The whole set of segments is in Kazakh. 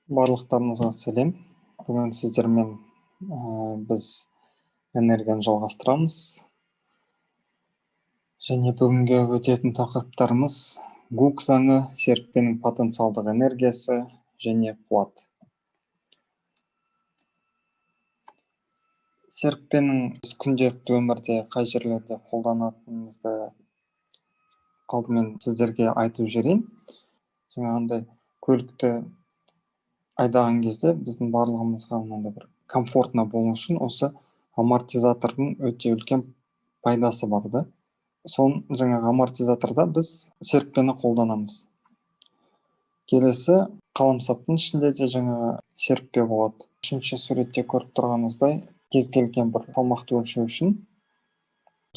Барлықтарыңызға сәлем. Бүгін сіздермен біз энергияны жалғастырамыз. Және бүгінгі өтетін тақырыптарымыз Гук заңы, серіппенің потенциалдық энергиясы және қуат. Серіппенің күнделікті өмірде қай жерлерде қолданатынымызды алдымен сіздерге айтып жіберейін. Жаңағындай көлікті айдаған кезде біздің барлығымызға мынандай бір комфортно болу үшін осы амортизатордың өте үлкен пайдасы бар да. Соның жаңағы амортизаторда біз серіппені қолданамыз. Келесі қаламсаптың ішінде де жаңағы серіппе болады. Үшінші суретте көріп тұрғаныңыздай кез келген бір салмақты өлшеу үшін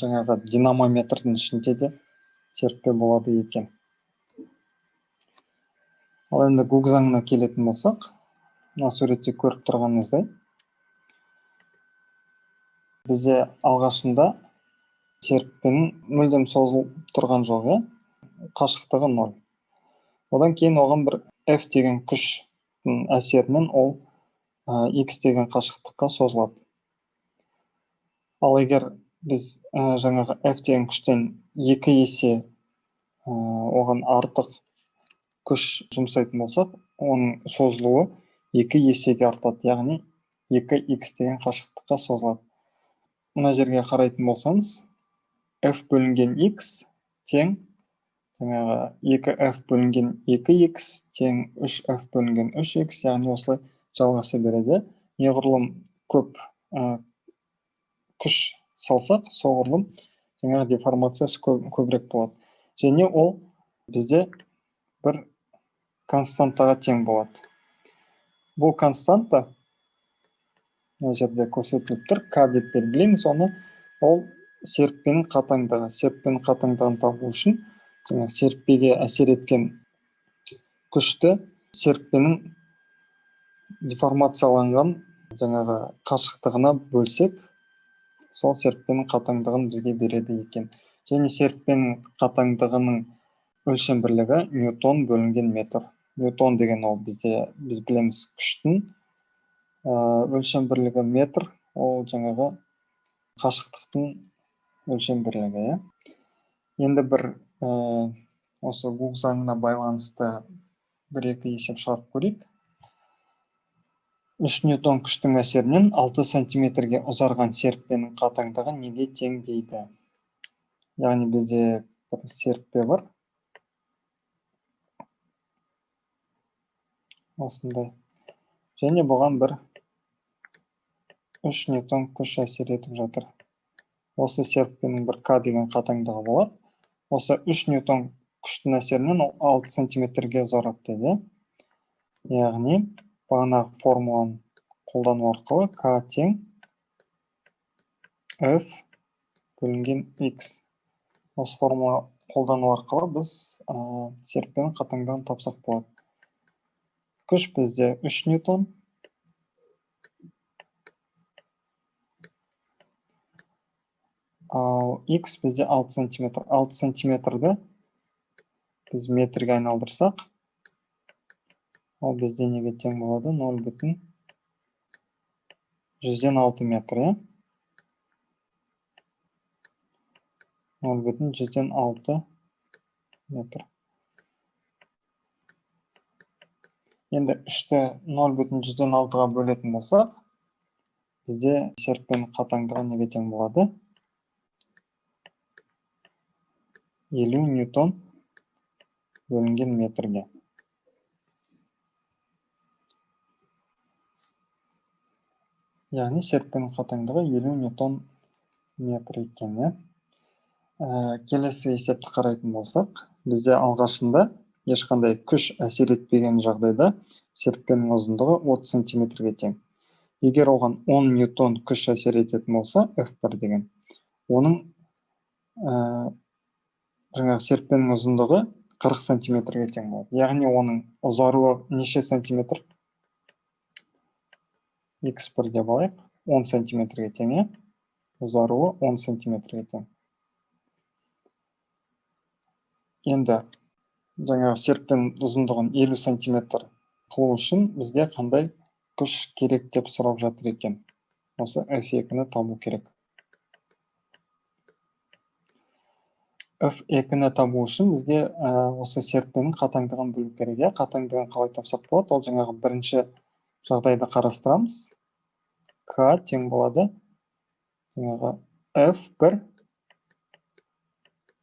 жаңағы динамометрдің ішінде де серіппе болады екен. Ал енді Гук заңына келетін болсақ, мына суретте көріп тұрғаныңыздай бізде алғашында серіппенің мүлдем созылып тұрған жоқ, қашықтығы 0. Одан кейін оған бір F деген күштің әсерінен ол X деген қашықтыққа созылады. Ал егер біз жаңағы F деген күштен 2 есе оған артық күш жұмсайтын болсақ, оның созылуы 2 есеге артады, яғни 2x деген қашықтыққа созылады. Мына жерге қарайтын болсаңыз, F бөлінген x тең жаңағы 2F бөлінген 2x тең 3F бөлінген 3x, яғни осылай жалғаса береді. Неғұрлым көп күш салсақ, соғұрлым жаңағы деформациясы көбірек болады. Және ол бізде бір константаға тең болады. Бұл константа мына жерде көрсетіліп тұр, К деп белгілейміз оны. Ол серіппенің қатаңдығы. Серіппенің қатаңдығын табу үшін серіппеге әсер еткен күшті серіппенің деформацияланған жаңағы қашықтығына бөлсек, сол серіппенің қатаңдығын бізге береді екен. Және серіппенің қатаңдығының өлшем бірлігі ньютон бөлінген метр. Ньютон деген ол біз білеміз күштің өлшем бірлігі метр, ол жаңағы қашықтықтың өлшем бірлігі. Енді бір осы Гук заңына байланысты бір-екі есеп шығарып көрейік. 3 ньютон күштің әсерінен 6 сантиметрге ұзарған серіппенің қатаңдығы неге тең дейді? Яғни бізде бір серіппе бар. Осындай. Және бұған бір 3 ньютон күш әсер етіп жатыр. Осы серіппенің бір К деген қатаңдығы болады. Осы 3 ньютон күштің әсерінен 6 сантиметрге ұзарады деді. Яғни бағана формуланы қолдану арқылы К тең F бөлінген X. Осы формула қолдану арқылы біз серіппенің қатаңдығын тапсақ болады. Күш бізде 3 ньютон. Ал X бізде 6 сантиметр. 6 сантиметрді біз метрге айналдырсақ, ол бізде неге тең болады? 0,106 метр. 0,106 метр. Енді 3-ті 0,106-ға бөлетін болсақ, бізде серіппенің қатаңдығы неге тең болады? 50 ньютон бөлінген метрге. Яғни серіппенің қатаңдығы 50 ньютон метр екен. Келесі есепті қарайтын болсақ, бізде алғашында ешқандай күш әсер етпеген жағдайда серіппенің ұзындығы 30 сантиметрге тең. Егер оған 10 ньютон күш әсер ететін болса, F1 деген, оның жаңағы серіппенің ұзындығы 40 сантиметрге тең болады. Яғни оның ұзаруы неше сантиметр? X1 деп алайық, 10 сантиметрге тең. Ұзаруы 10 сантиметрге тең. Енді жаңағы серіппенің ұзындығын 50 сантиметр қылу үшін бізге қандай күш керек деп сұрап жатыр екен. Осы F2-ні табу керек. F2-ні табу үшін бізге осы серіппенің қатаңдығын білу керек. Қатаңдығын қалай тапсақ болады? Ол жаңағы бірінші жағдайды қарастырамыз. К тең болады жаңағы F1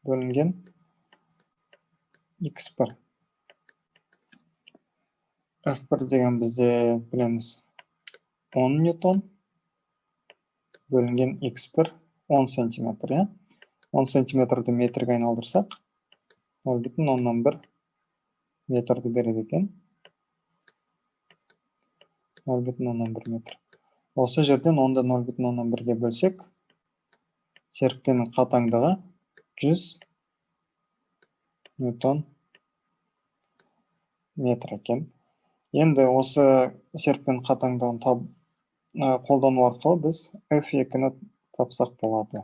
бөлінген X1. F1 деген бізде білеміз 10 ньютон бөлінген X1 10 сантиметр. 10 сантиметрді метрге айналдырсақ, 0,1 метрді береді екен. 0,1 метр. Осы жерден 10-ды 0,1-ге бөлсек, серіппенің қатаңдығы 100 ньютон метр екен. Енді осы серіппенің қатаңдығын қолдану арқылы біз F2-ні тапсақ болады.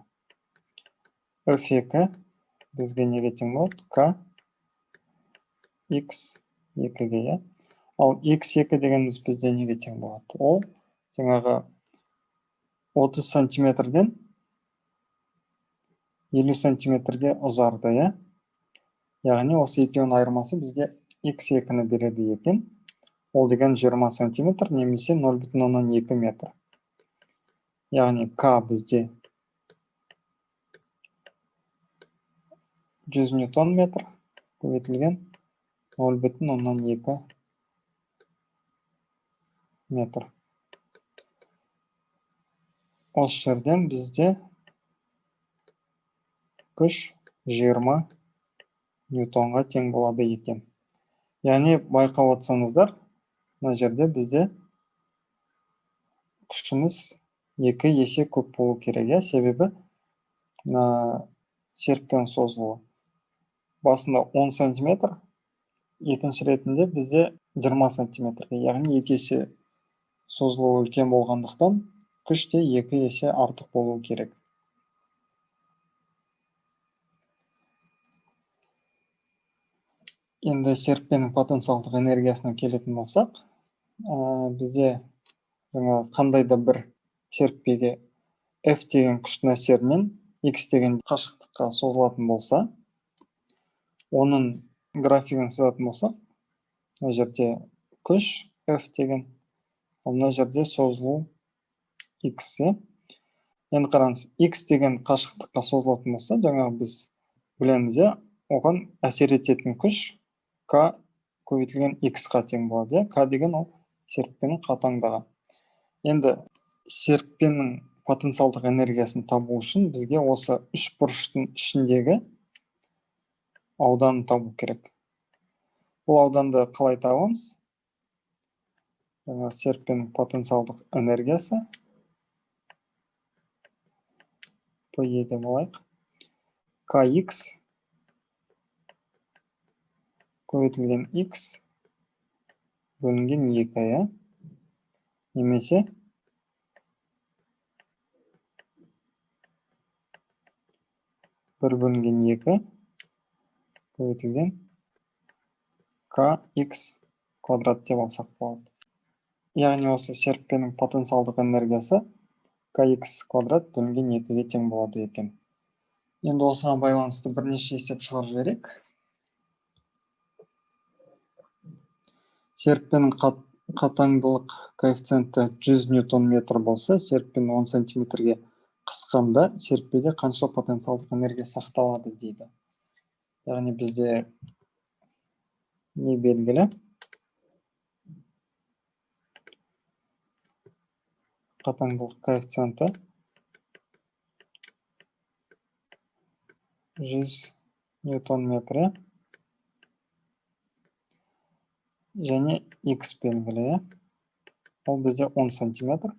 F2 бізге неге тең болады? К X2-ге. Ал X2 дегеніміз бізде неге тең болады? Ол жаңағы 30 сантиметрден 50 сантиметрге ұзарды. Яғни осы екеуінің айырмасы бізге X2-ні береді екен. Ол деген 20 сантиметр немесе 0,2 метр. Яғни К бізде 100 ньютон метр көбейтілген 0,2 метр. Осы жерден бізде күш 20 ньютонға тең болады екен. Яғни байқап отырсаңыздар, мына жерде бізде күшіміз 2 есе көп болу керек. Себебі серіппен созылуы басында 10 сантиметр, екінші ретінде бізде 20 сантиметрге, яғни 2 есе созылуы үлкен болғандықтан күш те 2 есе артық болу керек. Енді серіппенің потенциалдық энергиясына келетін болсақ, бізде қандай да бір серіппеге F деген күштің әсерінен X деген қашықтыққа созылатын болса, оның графигін сызатын болсақ, мына жерде күш F деген, ал мына жерде созылу X. Енді қараңыз, X деген қашықтыққа созылатын болса, жаңағы біз білеміз, оған әсер ететін күш К көбейтілген X-қа тең болады. К деген ол серіппенің қатаңдығы. Енді серіппенің потенциалдық энергиясын табу үшін бізге осы үш бұрыштың ішіндегі ауданын табу керек. Бұл ауданды қалай табамыз? Серіппенің потенциалдық энергиясы PE деп алайық. Kx көбейтілген X бөлінген 2, немесе бір бөлінген 2 көбейтілген Kx квадрат деп алсақ болады. Яғни осы серіппенің потенциалдық энергиясы Kx квадрат бөлінген 2-ге тең болады екен. Енді осыған байланысты бірнеше есеп шығарып жіберейік. Серіппенің қатаңдылық коэффициенті 100 ньютон метр болса, серіппені 10 сантиметрге қысқанда серіппеде қанша потенциалдық энергия сақталады дейді. Яғни бізде не белгілі? Қатаңдылық коэффициенті 100 ньютон метр. Және X белгілі. Ол бізде 10 сантиметр.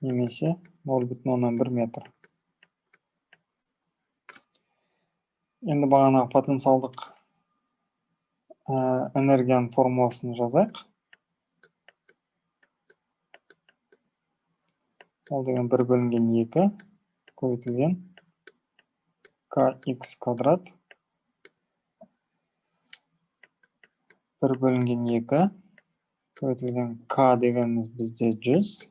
Немесе 0,1 метр. Енді бағана потенциалдық энергияның формуласын жазайық. Ол деген 1 бөлінген 2 көбейтілген Kx квадрат 1 бөлінген 2 көбейтілген k дегеніміз бізде 100.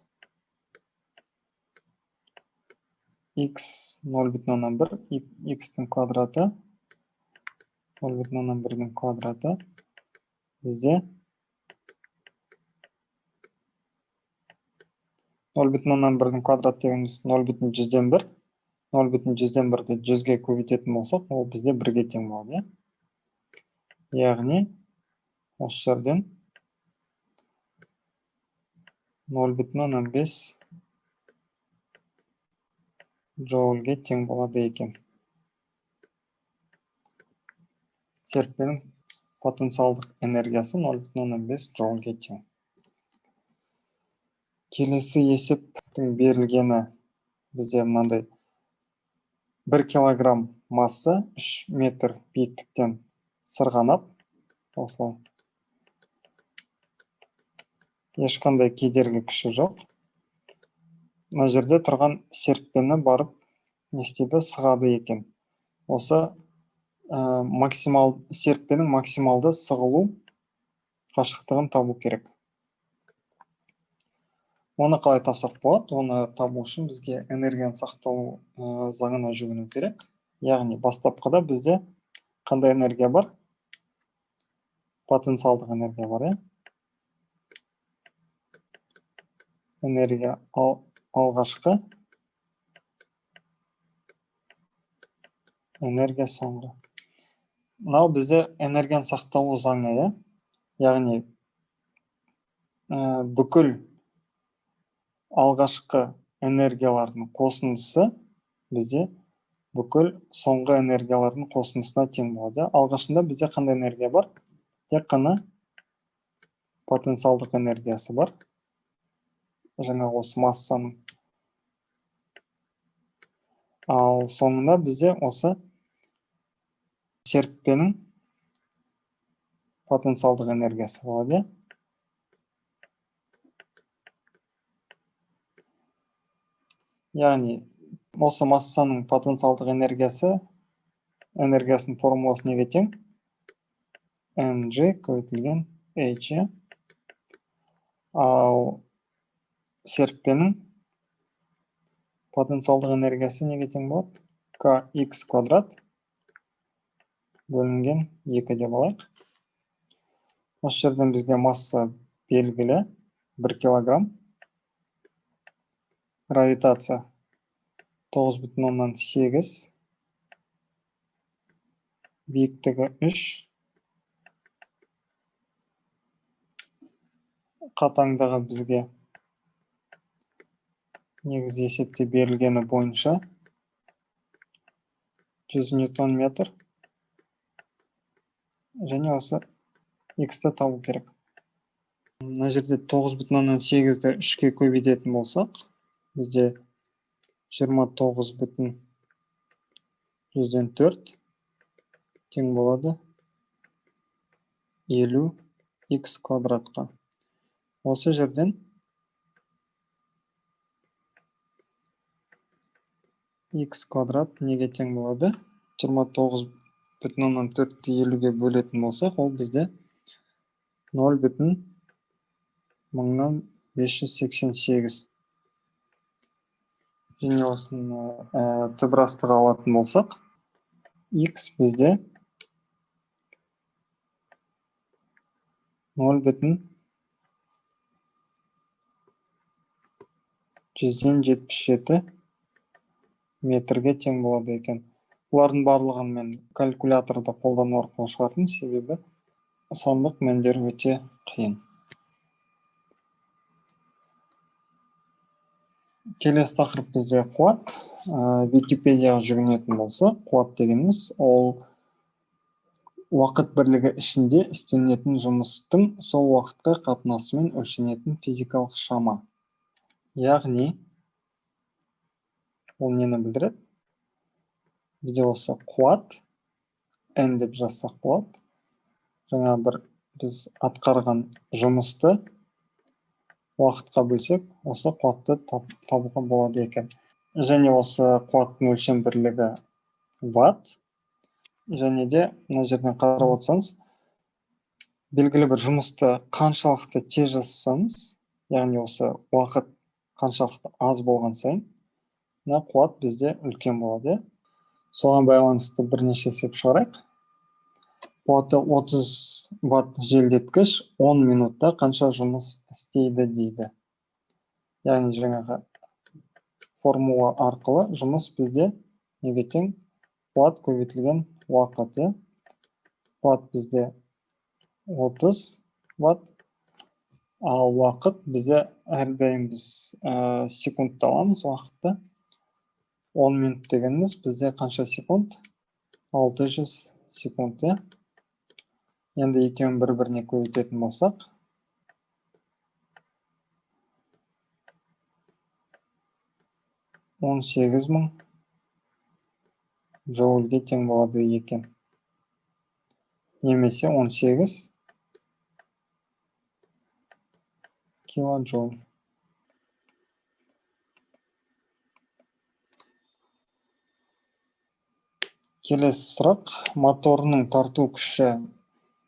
X 0,1 x-тің квадраты 0,1-дің квадраты бізде 0,1-дің квадраты дегеніміз 0,100-ден 1. 0,100-ден 1-ді 100-ге көбейтетін болсақ, ол бізде 1-ге тең болады. Яғни, осы жерден 0,5 джоульге тең болады екен. Серіппенің потенциалдық энергиясы 0,5 джоульге тең. Келесі есептің берілгені бізде мынандай 1 килограмм масса 3 метр биіктіктен сырғанап, осылай. Ешқандай кедергі күші жоқ. Мына жерде тұрған серіппені барып не істейді, сығады екен. Осы серіппенің максималды сығылу қашықтығын табу керек. Оны қалай тапсақ болады? Оны табу үшін бізге энергияның сақталу заңына жүгіну керек. Яғни бастапқыда бізде қандай энергия бар? Потенциалдық энергия бар, энергия алғашқы, энергия соңғы. Мынау бізде энергияның сақталу заңы, яғни бүкіл алғашқы энергиялардың қосындысы бізде бүкіл соңғы энергиялардың қосындысына тең болады. Алғашында бізде қандай энергия бар? Тек қана потенциалдық энергиясы бар. Жаңа осы массаның. Ал соңында бізде осы серіппенің потенциалдық энергиясы болады. Яғни, осы массаның потенциалдық энергиясының формуласы неге тең? mg көбейтілген h. Ал серіппенің потенциалдық энергиясы неге тең болады? kx квадрат бөлінген 2 деп алайық. Осы жерден бізге масса белгілі 1 килограмм. Гравитация 9,8. Биіктігі 3. Қатаңдығы бізге негізгі есепте берілгені бойынша 100 ньютон метр. Және осы x-ті табу керек. Мына жерде 9,8-ді 3-ке көбейтетін болсақ, бізде 29,4 тең болады 50x квадратқа. Осы жерден x квадрат неге тең болады? 29,4-ті 50-ге бөлетін болсақ, ол бізде 0,588. Және осыны түбірастыға алатын болсақ, x бізде 0,177 метрге тең болады екен. Бұлардың барлығын мен калькуляторда қолдану арқылы шығардым, себебі сандық мәндер өте қиын. Келесі тақырып бізде қуат. Википедияға жүгінетін болса, қуат дегеніміз ол уақыт бірлігі ішінде істелінетін жұмыстың сол уақытқа қатынасымен өлшенетін физикалық шама. Яғни, ол нені білдіреді? Бізде осы қуат, n деп жазсақ болады. Жаңа біз атқарған жұмысты уақытқа бөлсек, осы қуатты табуға болады екен. Және осы қуаттың өлшем бірлігі ватт. Және де мына жерден қарап отырсаңыз, белгілі бір жұмысты қаншалықты тез жасасаңыз, яғни осы уақыт қаншалықты аз болған сайын, мына қуат бізде үлкен болады. Соған байланысты бірнеше есеп шығарайық. Қуаты 30 ватт желдеткіш 10 минутта қанша жұмыс істейді дейді. Яғни жаңағы формула арқылы жұмыс бізде неге тең? Қуат көбейтілген уақыт. Қуат бізде 30 ватт, ал уақыт бізде әрдайым біз секундта аламыз уақытты. 10 минут дегеніміз бізде қанша секунд? 600 секунд. Енді екеуін бір-біріне көбейтетін болсақ, 18.000 джоульге тең болады екен. Немесе 18 килоджоуль. Келесі сұрақ. Моторының тарту күші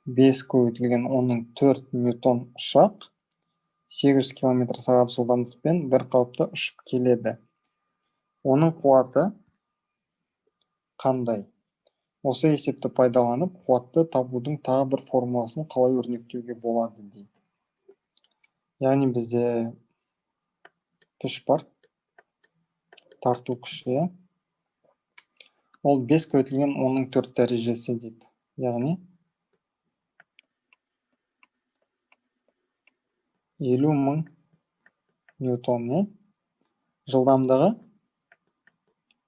5 көбейтілген 4 ньютон ұшақ 800 км/сағ жылдамдықпен бір қалыпта ұшып келеді. Оның қуаты қандай? Осы есепті пайдаланып, қуатты табудың тағы бір формуласын қалай өрнектеуге болады дейді. Яғни бізде күш бар, тарту күші. Ол 5 көбейтілген 4 дәрежесі дейді. Яғни 50.000 ньютон. Жылдамдығы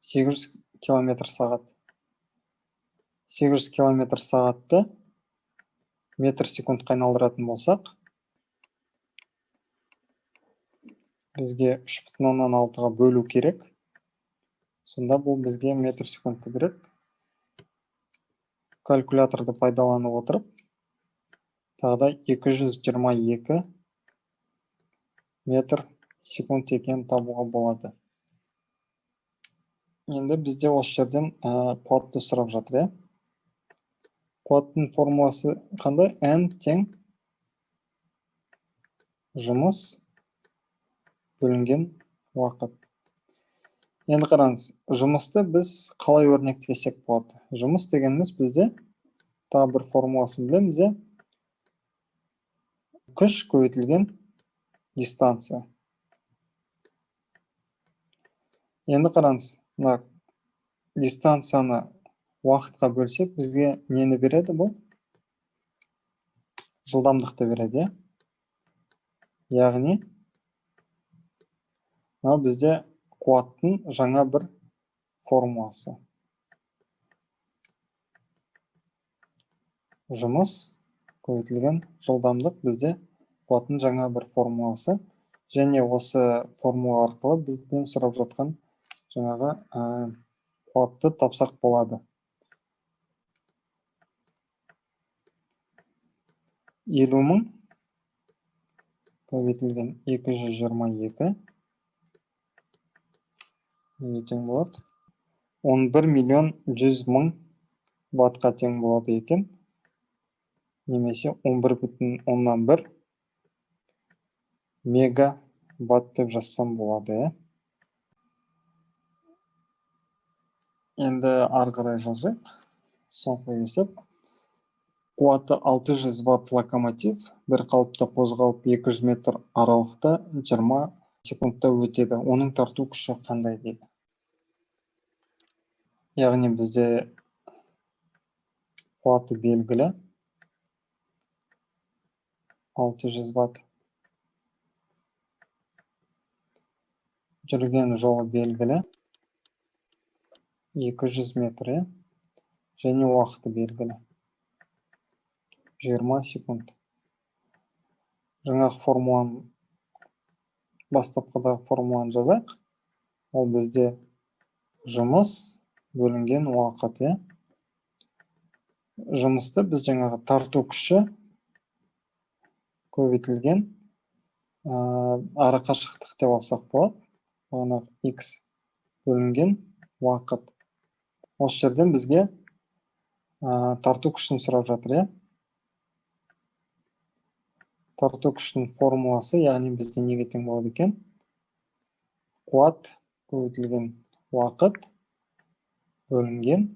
800 км/сағат. 800 км/сағатты метр секундқа айналдыратын болсақ, бізге 3,6-ға бөлу керек. Сонда бұл бізге метр секундты береді. Калькуляторды пайдаланып отырып, тағда 222 метр секунд екенін табуға болады. Енді бізде осы жерден қуатты сұрап жатыр. Қуаттың формуласы қандай? N тең жұмыс бөлінген уақыт. Енді қараңыз, жұмысты біз қалай өрнектесек болады? Жұмыс дегеніміз бізде тағы бір формуласын білеміз. Күш көбейтілген дистанция. Енді қараңыз, мына дистанцияны уақытқа бөлсек, бізге нені береді бұл? Жылдамдықты береді. Яғни, бізде қуаттың жаңа бір формуласы. Жұмыс көбейтілген жылдамдық бізде қуаттың жаңа бір формуласы. Және осы формула арқылы бізден сұрап жатқан жаңағы қуатты тапсақ болады. 50.000 көбейтілген 222 тең болады. 11.100.000 ваттқа тең болады екен. Немесе 11,1 мегаватт деп жазсам болады. Енді ары қарай жылжайық. Соңғы есеп. Қуаты 600 ватт локомотив бір қалыпта қозғалып 200 метр аралықта 20 секундта өтеді. Оның тарту күші қандай дейді. Яғни бізде қуаты белгілі 600 ватт. Жүрген жолы белгілі 200 метр. Және уақыты белгілі 20 секунд. Жаңағы формуланы, бастапқыдағы формуланы жазайық. Ол бізде жұмыс бөлінген уақыт. Жұмысты біз жаңағы тарту күші көбейтілген ара қашықтық деп алсақ болады. Оны x бөлінген уақыт. Осы жерден бізге тарту күшін сұрап жатыр. тарту күшінің формуласы, яғни бізде неге тең болады екен? Қуат көбейтілген уақыт бөлінген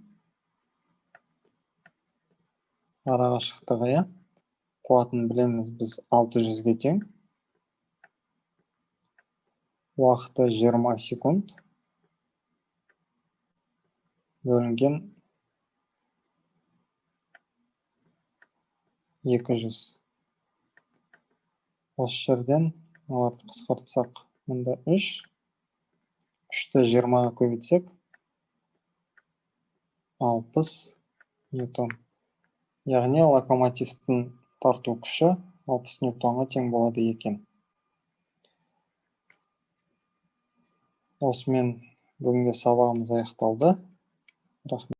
арақашықтығы, иә. Қуатын білеміз біз 600-ге тең. Уақыты 20 секунд бөлінген 200. Осы жерден оларды қысқартсақ, мұнда 3. 3-ті 20-ға көбейтсек, 60 ньютон. Яғни локомотивтің тарту күші 60 ньютонға тең болады екен. Осымен бүгінгі сабағымыз аяқталды. Рахмет.